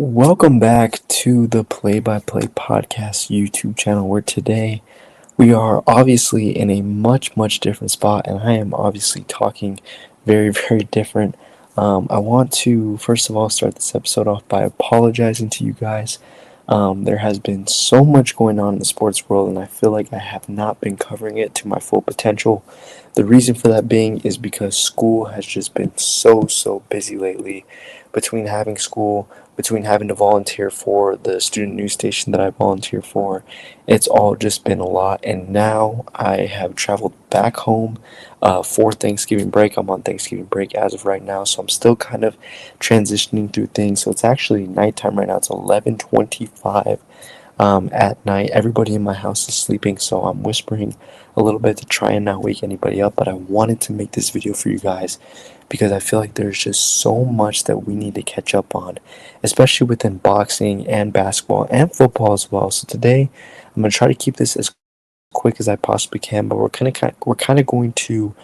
Welcome back to the Play by Play Podcast YouTube channel, where today we are obviously in a much different spot, and I am obviously talking very different. I want to first of all start this episode off by apologizing to you guys. There has been so much going on in the sports world, and I feel like I have not been covering it to my full potential. The reason for that being is because school has just been so busy lately. Between having to volunteer for the student news station that I volunteer for, it's all just been a lot. And now I have traveled back home for Thanksgiving break. I'm on Thanksgiving break as of right now, so I'm still kind of transitioning through things. So it's actually nighttime right now. It's 11:25 at night. Everybody in my house is sleeping, so I'm whispering a little bit to try and not wake anybody up. But I wanted to make this video for you guys because I feel like there's just so much that we need to catch up on, especially within boxing and basketball and football as well. So today I'm going to try to keep this as quick as I possibly can, but we're kind of going to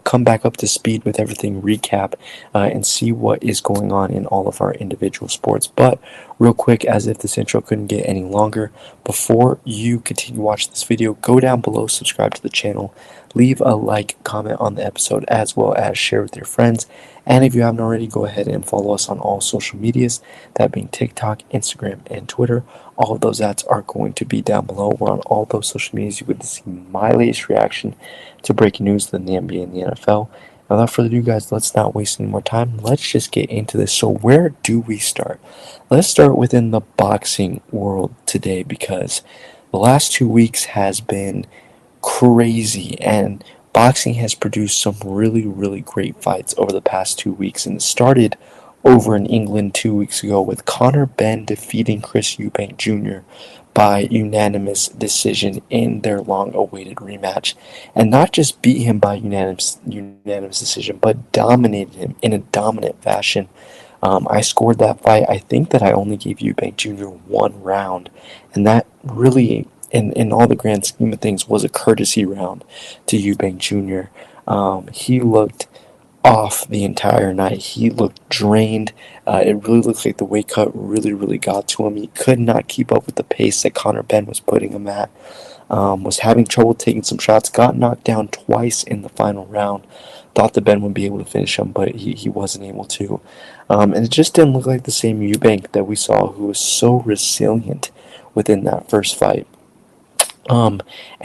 come back up to speed with everything, recap, and see what is going on in all of our individual sports. But real quick, as if this intro couldn't get any longer, before you continue watching this video, go down below, subscribe to the channel, leave a like, comment on the episode, as well as share with your friends. And if you haven't already, go ahead and follow us on all social medias, that being TikTok, Instagram, and Twitter. All of those ads are going to be down below. We're on all those social medias. You get to see my latest reaction to breaking news in the NBA and the NFL. Now, without further ado, guys, let's not waste any more time. Let's just get into this. So where do we start? Let's start within the boxing world today, because the last 2 weeks has been crazy, and boxing has produced some really great fights over the past 2 weeks. And it started over in England 2 weeks ago with Benn defeating Chris Eubank Jr. by unanimous decision in their long-awaited rematch, and not just beat him by unanimous decision, but dominated him in a dominant fashion. I scored that fight. I think that I only gave Eubank Jr. one round, and that really, in all the grand scheme of things, was a courtesy round to Eubank Jr. He looked off the entire night. He looked drained. It really looked like the weight cut really got to him. He could not keep up with the pace that Benn was putting him at. Was having trouble taking some shots. Got knocked down twice in the final round. Thought that Benn would be able to finish him, but he wasn't able to. And it just didn't look like the same Eubank that we saw, who was so resilient within that first fight. And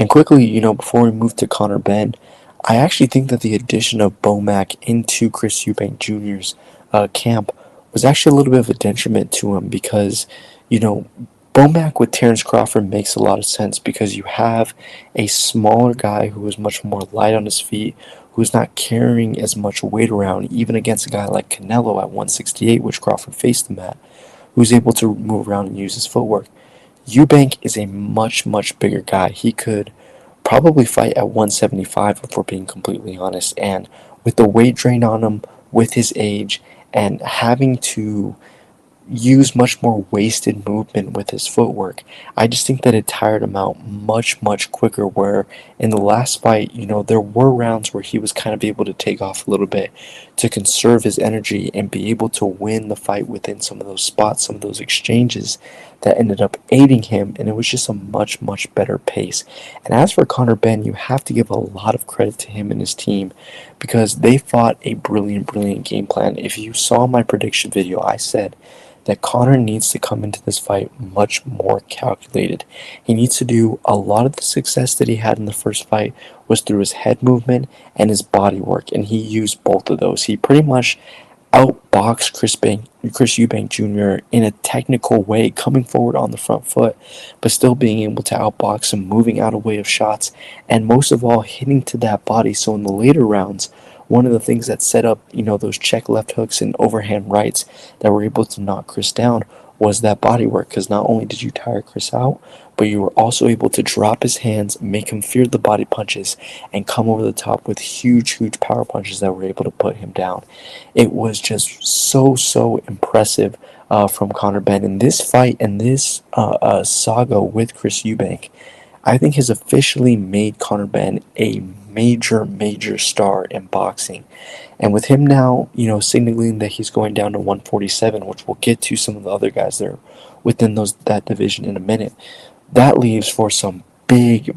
quickly, before we move to Benn, I actually think that the addition of Bomac into Chris Eubank Jr.'s camp was actually a little bit of a detriment to him, because, Bomac with Terrence Crawford makes a lot of sense, because you have a smaller guy who is much more light on his feet, who's not carrying as much weight around, even against a guy like Canelo at 168, which Crawford faced him at, who's able to move around and use his footwork. Eubank is a much bigger guy. He could probably fight at 175 if we're being completely honest, and with the weight drain on him, with his age, and having to use much more wasted movement with his footwork, I just think that it tired him out much quicker. Where in the last fight, there were rounds where he was kind of able to take off a little bit to conserve his energy and be able to win the fight within some of those spots, some of those exchanges that ended up aiding him, and it was just a much better pace. And as for Benn, you have to give a lot of credit to him and his team, because they fought a brilliant game plan. If you saw my prediction video, I said that Conor needs to come into this fight much more calculated. He needs to do a lot of the success that he had in the first fight was through his head movement and his body work, and he used both of those. He pretty much outboxed Chris Eubank Jr. in a technical way, coming forward on the front foot, but still being able to outbox him, moving out of way of shots, and most of all, hitting to that body. So in the later rounds, one of the things that set up, those check left hooks and overhand rights that were able to knock Chris down was that body work, because not only did you tire Chris out, but you were also able to drop his hands, make him fear the body punches, and come over the top with huge power punches that were able to put him down. It was just so impressive from Benn. In this fight and this saga with Chris Eubank, I think has officially made Benn a major star in boxing. And with him now, signaling that he's going down to 147, which we'll get to some of the other guys that are within that division in a minute, that leaves for some big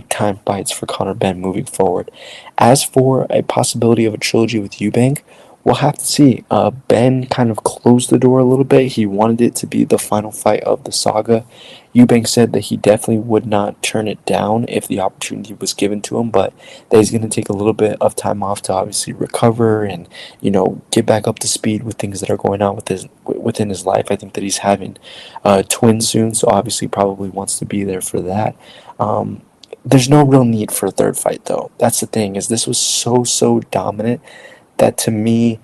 time fights for Conor Benn moving forward. As for a possibility of a trilogy with Eubank, we'll have to see. Ben kind of closed the door a little bit. He wanted it to be the final fight of the saga. Eubank said that he definitely would not turn it down if the opportunity was given to him, but that he's going to take a little bit of time off to obviously recover and get back up to speed with things that are going on within his life. I think that he's having twins soon, so obviously probably wants to be there for that. There's no real need for a third fight though. That's the thing, is this was so dominant that to me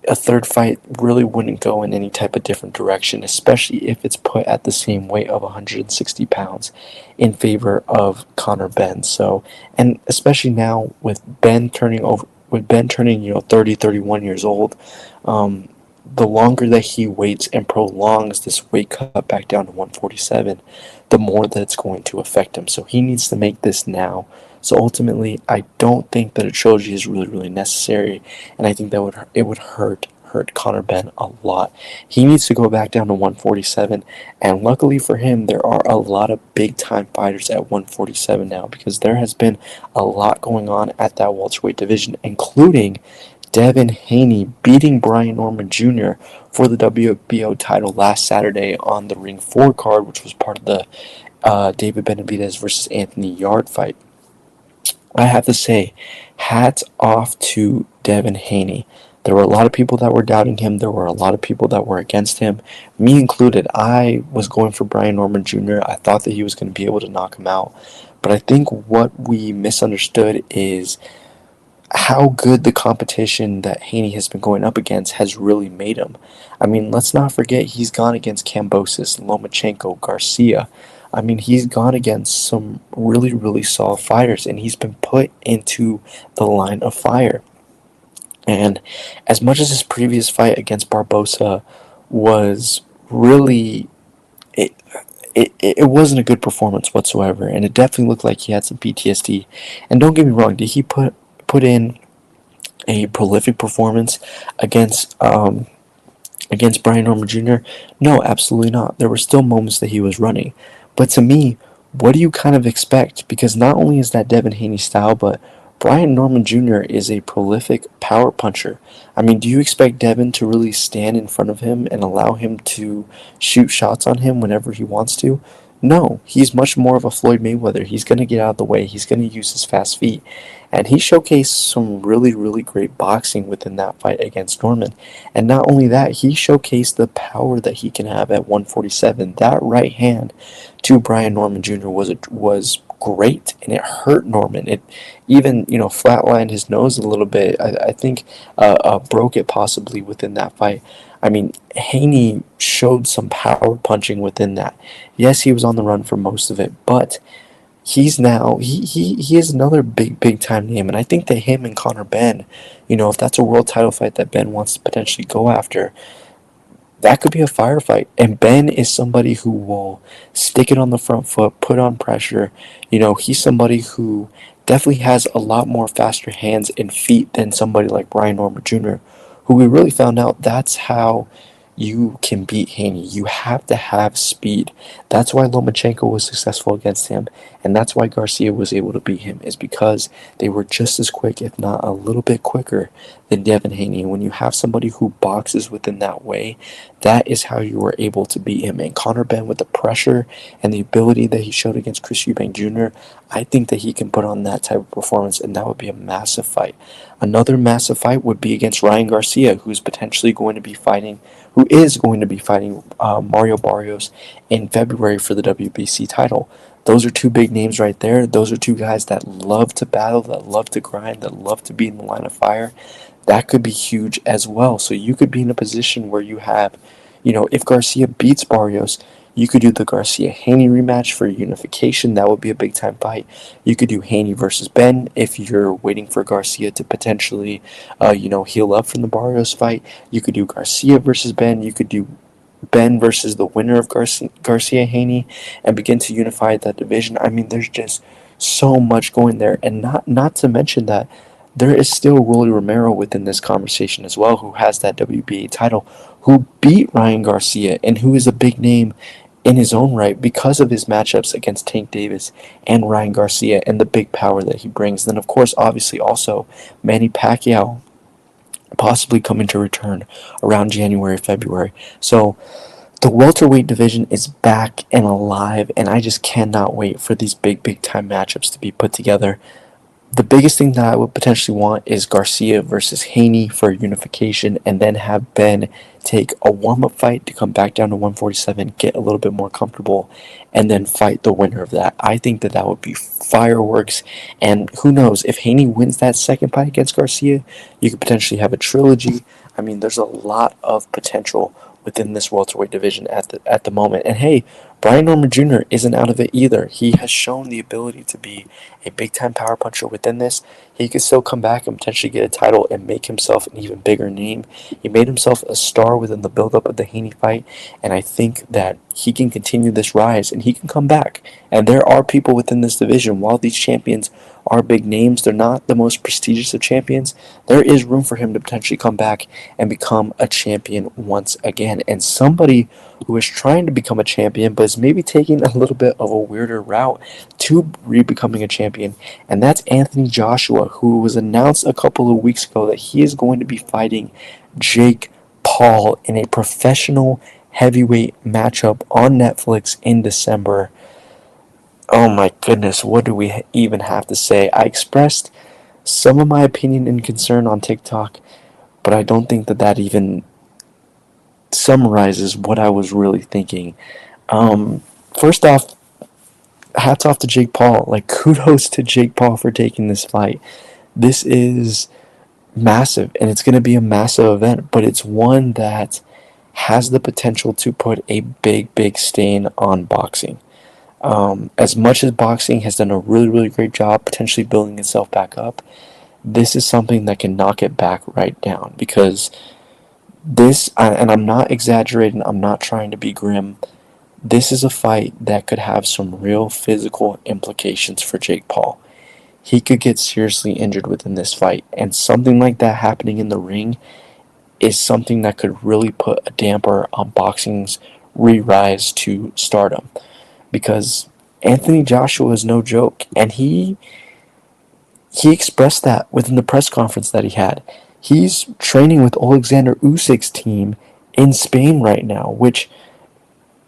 a third fight really wouldn't go in any type of different direction, especially if it's put at the same weight of 160 pounds in favor of Conor Benn. So, and especially now with Ben turning 30, 31 years old, the longer that he waits and prolongs this weight cut back down to 147, the more that it's going to affect him. So he needs to make this now. So ultimately, I don't think that a trilogy is really necessary, and I think that it would hurt Conor Benn a lot. He needs to go back down to 147, and luckily for him, there are a lot of big time fighters at 147 now, because there has been a lot going on at that welterweight division, including Devin Haney beating Brian Norman Jr. for the WBO title last Saturday on the Ring 4 card, which was part of the David Benavidez versus Anthony Yarde fight. I have to say, hats off to Devin Haney. There were a lot of people that were doubting him. There were a lot of people that were against him, me included. I was going for Brian Norman Jr. I thought that he was going to be able to knock him out. But I think what we misunderstood is how good the competition that Haney has been going up against has really made him. I mean, let's not forget he's gone against Kambosos, Lomachenko, Garcia. I mean, he's gone against some really solid fighters, and he's been put into the line of fire. And as much as his previous fight against Barbosa was really, it wasn't a good performance whatsoever, and it definitely looked like he had some PTSD. And don't get me wrong, did he put in a prolific performance against Brian Norman Jr.? No, absolutely not. There were still moments that he was running. But to me, what do you kind of expect? Because not only is that Devin Haney style, but Brian Norman Jr. is a prolific power puncher. I mean, do you expect Devin to really stand in front of him and allow him to shoot shots on him whenever he wants to? No, he's much more of a Floyd Mayweather. He's going to get out of the way. He's going to use his fast feet. And he showcased some really great boxing within that fight against Norman. And not only that, he showcased the power that he can have at 147. That right hand to Brian Norman Jr. was great, and it hurt Norman. It even flatlined his nose a little bit. I think broke it possibly within that fight. I mean, Haney showed some power punching within that. Yes, he was on the run for most of it, but he's now he is another big time name, and I think that him and Conor Benn, if that's a world title fight that Ben wants to potentially go after, that could be a firefight. And Ben is somebody who will stick it on the front foot, put on pressure. He's somebody who definitely has a lot more faster hands and feet than somebody like Brian Norman Jr., who we really found out that's how you can beat Haney. You have to have speed. That's why Lomachenko was successful against him, and that's why Garcia was able to beat him, is because they were just as quick, if not a little bit quicker, than Devin Haney. And when you have somebody who boxes within that way, that is how you were able to beat him. And Conor Benn, with the pressure and the ability that he showed against Chris Eubank Jr., I think that he can put on that type of performance, and that would be a massive fight. Another massive fight would be against Ryan Garcia, who is going to be fighting Mario Barrios in February for the WBC title. Those are two big names right there. Those are two guys that love to battle, that love to grind, that love to be in the line of fire. That could be huge as well. So you could be in a position where you have, if Garcia beats Barrios, you could do the Garcia-Haney rematch for unification. That would be a big-time fight. You could do Haney versus Ben if you're waiting for Garcia to potentially, heal up from the Barrios fight. You could do Garcia versus Ben. You could do Ben versus the winner of Garcia-Haney and begin to unify that division. I mean, there's just so much going there, and not to mention that there is still Rolly Romero within this conversation as well, who has that WBA title, who beat Ryan Garcia, and who is a big name in his own right because of his matchups against Tank Davis and Ryan Garcia and the big power that he brings. Then, of course, obviously, also Manny Pacquiao possibly coming to return around January, February. So the welterweight division is back and alive, and I just cannot wait for these big time matchups to be put together. The biggest thing that I would potentially want is Garcia versus Haney for unification, and then have Benn take a warm-up fight to come back down to 147, get a little bit more comfortable, and then fight the winner of that. I think that that would be fireworks, and who knows, if Haney wins that second fight against Garcia, you could potentially have a trilogy. I mean, there's a lot of potential within this welterweight division at the moment. And hey, Brian Norman Jr. isn't out of it either. He has shown the ability to be a big time power puncher within this. He could still come back and potentially get a title and make himself an even bigger name. He made himself a star within the build-up of the Haney fight, and I think that he can continue this rise and he can come back. And there are people within this division, while these champions are big names, they're not the most prestigious of champions, there is room for him to potentially come back and become a champion once again. And somebody who is trying to become a champion but is maybe taking a little bit of a weirder route to re-becoming a champion, and that's Anthony Joshua, who was announced a couple of weeks ago that he is going to be fighting Jake Paul in a professional heavyweight matchup on Netflix in December. Oh my goodness, what do we even have to say? I expressed some of my opinion and concern on TikTok, but I don't think that that even summarizes what I was really thinking. First off, hats off to Jake Paul. Like, kudos to Jake Paul for taking this fight. This is massive, and it's going to be a massive event, but it's one that has the potential to put a big stain on boxing. As much as boxing has done a really great job potentially building itself back up, this is something that can knock it back right down, because and I'm not exaggerating, I'm not trying to be grim, this is a fight that could have some real physical implications for Jake Paul. He could get seriously injured within this fight, and something like that happening in the ring is something that could really put a damper on boxing's re-rise to stardom. Because Anthony Joshua is no joke, and he expressed that within the press conference that he had. He's training with Alexander Usyk's team in Spain right now, which,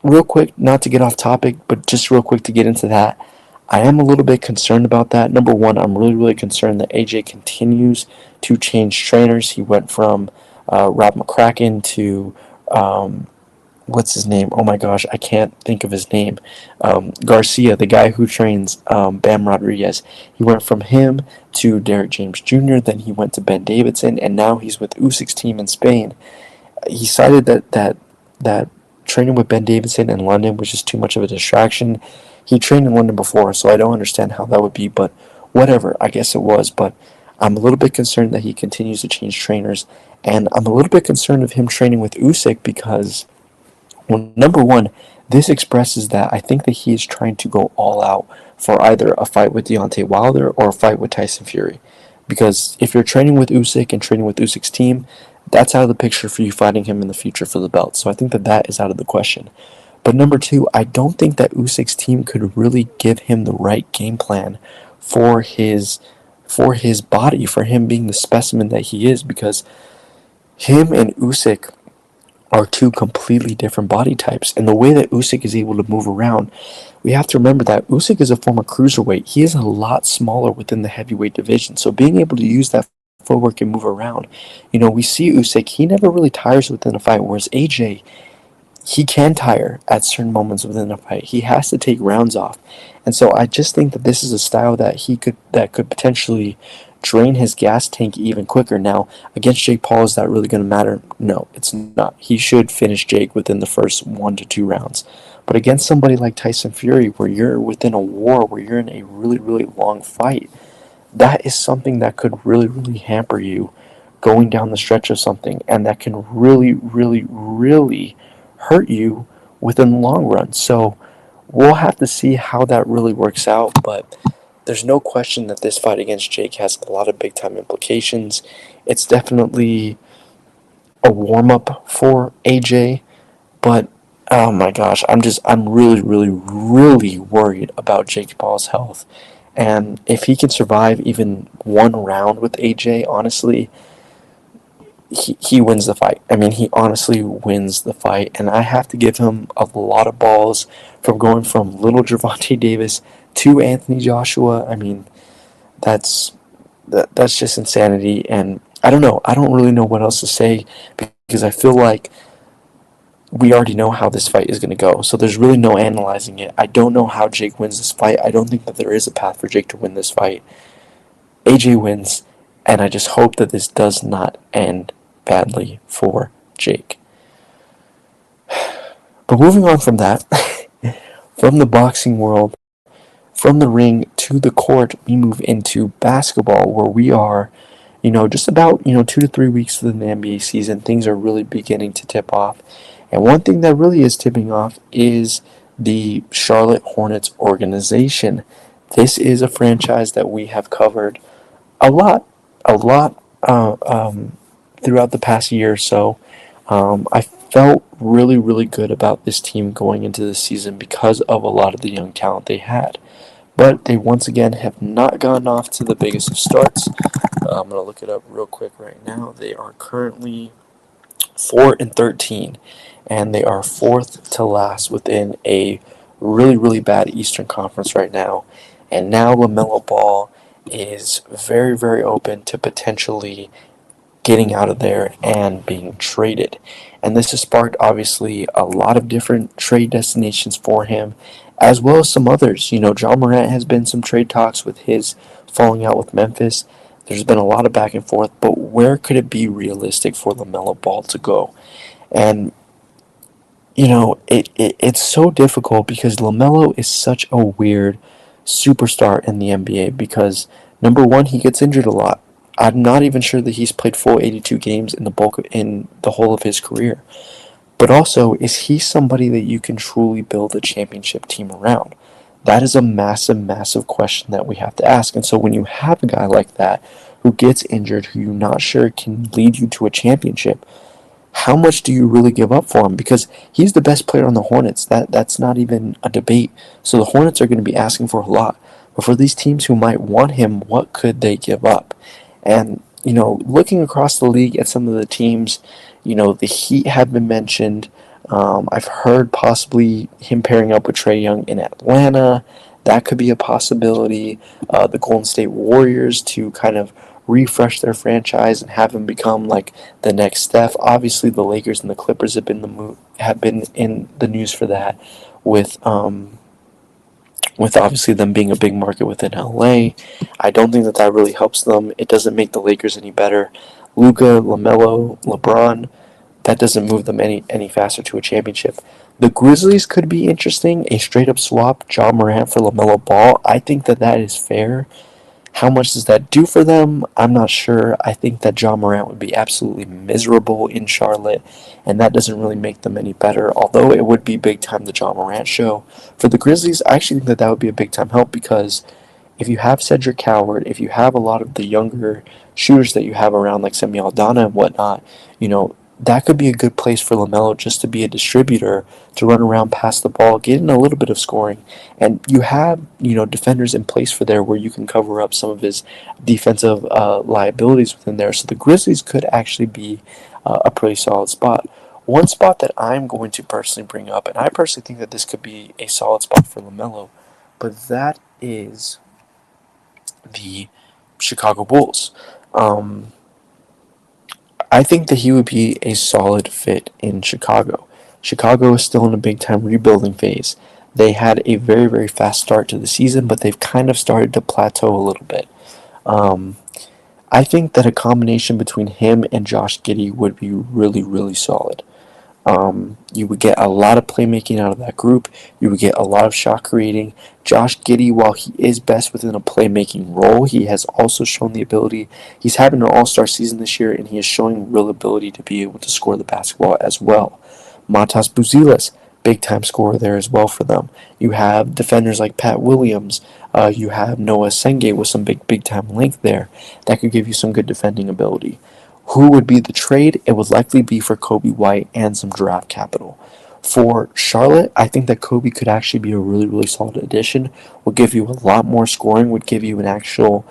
real quick, not to get off topic, but just real quick to get into that, I am a little bit concerned about that. Number one, I'm really concerned that AJ continues to change trainers. He went from Rob McCracken to what's his name? Oh my gosh, I can't think of his name. Garcia, the guy who trains Bam Rodriguez. He went from him to Derek James Jr., then he went to Ben Davidson, and now he's with Usyk's team in Spain. He cited that training with Ben Davidson in London was just too much of a distraction. He trained in London before, so I don't understand how that would be, but whatever, I guess it was. But I'm a little bit concerned that he continues to change trainers, and I'm a little bit concerned of him training with Usyk because, well, number one, this expresses that I think that he is trying to go all out for either a fight with Deontay Wilder or a fight with Tyson Fury. Because if you're training with Usyk and training with Usyk's team, that's out of the picture for you fighting him in the future for the belt. So I think that that is out of the question. But number two, I don't think that Usyk's team could really give him the right game plan for his body, for him being the specimen that he is, because him and Usyk are two completely different body types. And the way that Usyk is able to move around, we have to remember that Usyk is a former cruiserweight. He is a lot smaller within the heavyweight division. So being able to use that footwork and move around, we see Usyk, he never really tires within a fight, whereas AJ, he can tire at certain moments within a fight. He has to take rounds off. And so I just think that this is a style that could potentially drain his gas tank even quicker. Now, against Jake Paul, is that really going to matter? No, it's not. He should finish Jake within the first 1 to 2 rounds. But against somebody like Tyson Fury, where you're within a war, where you're in a really long fight, that is something that could really hamper you going down the stretch of something, and that can really hurt you within the long run. So we'll have to see how that really works out, but there's no question that this fight against Jake has a lot of big time implications. It's definitely a warm up for AJ, but oh my gosh, I'm really, really, really worried about Jake Paul's health. And if he can survive even one round with AJ, honestly, he wins the fight. I mean, he honestly wins the fight. And I have to give him a lot of balls from going from little Gervonta Davis to Anthony Joshua. I mean, that's that's just insanity. And I don't know. I don't really know what else to say because I feel like we already know how this fight is going to go. So there's really no analyzing it. I don't know how Jake wins this fight. I don't think that there is a path for Jake to win this fight. AJ wins, and I just hope that this does not end badly for Jake. But moving on from that, from the boxing world, from the ring to the court, we move into basketball, where we are, just about, 2 to 3 weeks within the NBA season. Things are really beginning to tip off. And one thing that really is tipping off is the Charlotte Hornets organization. This is a franchise that we have covered a lot, a lot throughout the past year or so. I felt really, really good about this team going into the season because of a lot of the young talent they had. But they once again have not gone off to the biggest of starts. I'm going to look it up real quick right now. They are currently 4-13, and they are fourth to last within a really, really bad Eastern Conference right now. And now Lamelo Ball is very, very open to potentially getting out of there and being traded. And this has sparked, obviously, a lot of different trade destinations for him, as well as some others. John Morant has been some trade talks with his falling out with Memphis. There's been a lot of back and forth, but where could it be realistic for LaMelo Ball to go? And, it's so difficult because LaMelo is such a weird superstar in the NBA because, number one, he gets injured a lot. I'm not even sure that he's played full 82 games in the whole of his career. But also, is he somebody that you can truly build a championship team around? That is a massive, massive question that we have to ask. And so when you have a guy like that who gets injured, who you're not sure can lead you to a championship, how much do you really give up for him? Because he's the best player on the Hornets. That's not even a debate. So the Hornets are going to be asking for a lot. But for these teams who might want him, what could they give up? And, looking across the league at some of the teams, the Heat have been mentioned. I've heard possibly him pairing up with Trae Young in Atlanta. That could be a possibility. The Golden State Warriors to kind of refresh their franchise and have him become like the next Steph. Obviously, the Lakers and the Clippers have been in the news for that, with obviously them being a big market within LA. I don't think that really helps them. It doesn't make the Lakers any better. Luka, LaMelo, LeBron, that doesn't move them any faster to a championship. The Grizzlies could be interesting. A straight up swap, John Morant for LaMelo Ball. I think that is fair. How much does that do for them? I'm not sure. I think that John Morant would be absolutely miserable in Charlotte, and that doesn't really make them any better, although it would be big time the John Morant show. For the Grizzlies, I actually think that would be a big time help because if you have Cedric Coward, if you have a lot of the younger shooters that you have around like Semi Aldana and whatnot, that could be a good place for LaMelo just to be a distributor, to run around, pass the ball, get in a little bit of scoring. And you have, defenders in place for there where you can cover up some of his defensive liabilities within there. So the Grizzlies could actually be a pretty solid spot. One spot that I'm going to personally bring up, and I personally think that this could be a solid spot for LaMelo, but that is the Chicago Bulls. I think that he would be a solid fit in Chicago. Chicago is still in a big time rebuilding phase. They had a very, very fast start to the season, but they've kind of started to plateau a little bit. I think that a combination between him and Josh Giddey would be really, really solid. You would get a lot of playmaking out of that group. You would get a lot of shot creating. Josh Giddey, while he is best within a playmaking role, he has also shown the ability. He's having an all-star season this year, and he is showing real ability to be able to score the basketball as well. Matas Buzelis, big time scorer there as well for them. You have defenders like Pat Williams. You have Noah Senge with some big time length there that could give you some good defending ability. Who would be the trade? It would likely be for Kobe White and some draft capital. For Charlotte, I think that Kobe could actually be a really solid addition. Would give you a lot more scoring. Would give you an actual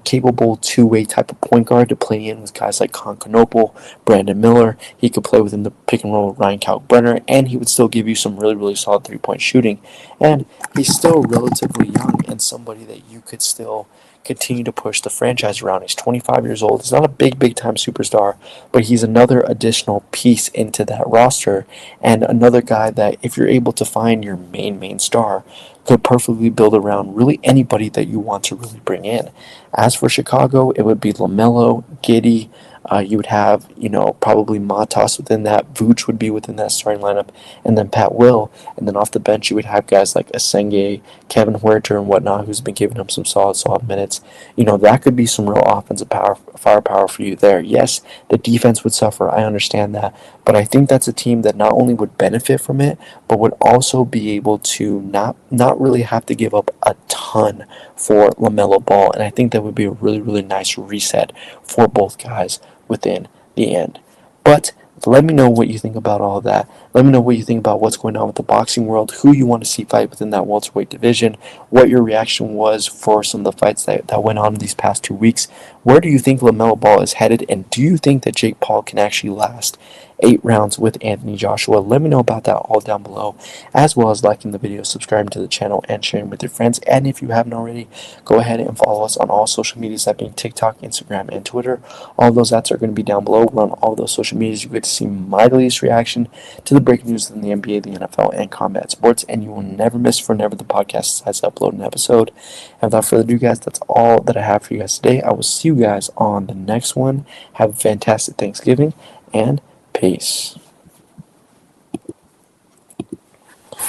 capable two-way type of point guard to play in with guys like Concanopel, Brandon Miller. He could play within the pick and roll with Ryan Kalkbrenner, and he would still give you some really solid three-point shooting. And he's still relatively young and somebody that you could still continue to push the franchise around. He's 25 years old. He's not a big time superstar, but he's another additional piece into that roster and another guy that if you're able to find your main star could perfectly build around really anybody that you want to really bring in. As for Chicago, it would be Lamelo, Giddey. You would have, probably Matas within that. Vooch would be within that starting lineup. And then Pat Will. And then off the bench, you would have guys like Asenge, Kevin Huerter, and whatnot, who's been giving him some solid minutes. That could be some real offensive firepower for you there. Yes, the defense would suffer. I understand that. But I think that's a team that not only would benefit from it, but would also be able to not really have to give up a ton for LaMelo Ball. And I think that would be a really nice reset for both guys within the end. But let me know what you think about all of that. Let me know what you think about what's going on with the boxing world, who you want to see fight within that welterweight division, what your reaction was for some of the fights that went on these past 2 weeks. Where do you think LaMelo Ball is headed, and do you think that Jake Paul can actually last 8 rounds with Anthony Joshua? Let me know about that all down below, as well as liking the video, subscribing to the channel, and sharing with your friends. And if you haven't already, go ahead and follow us on all social medias, that being TikTok, Instagram, and Twitter. All those apps are going to be down below. We're on all those social medias. You get to see my latest reaction to the breaking news in the NBA, the NFL, and combat sports, and you will never miss for never the podcast has uploaded an episode. And without further ado, guys, that's all that I have for you guys today. I will see you guys on the next one. Have a fantastic Thanksgiving, and peace.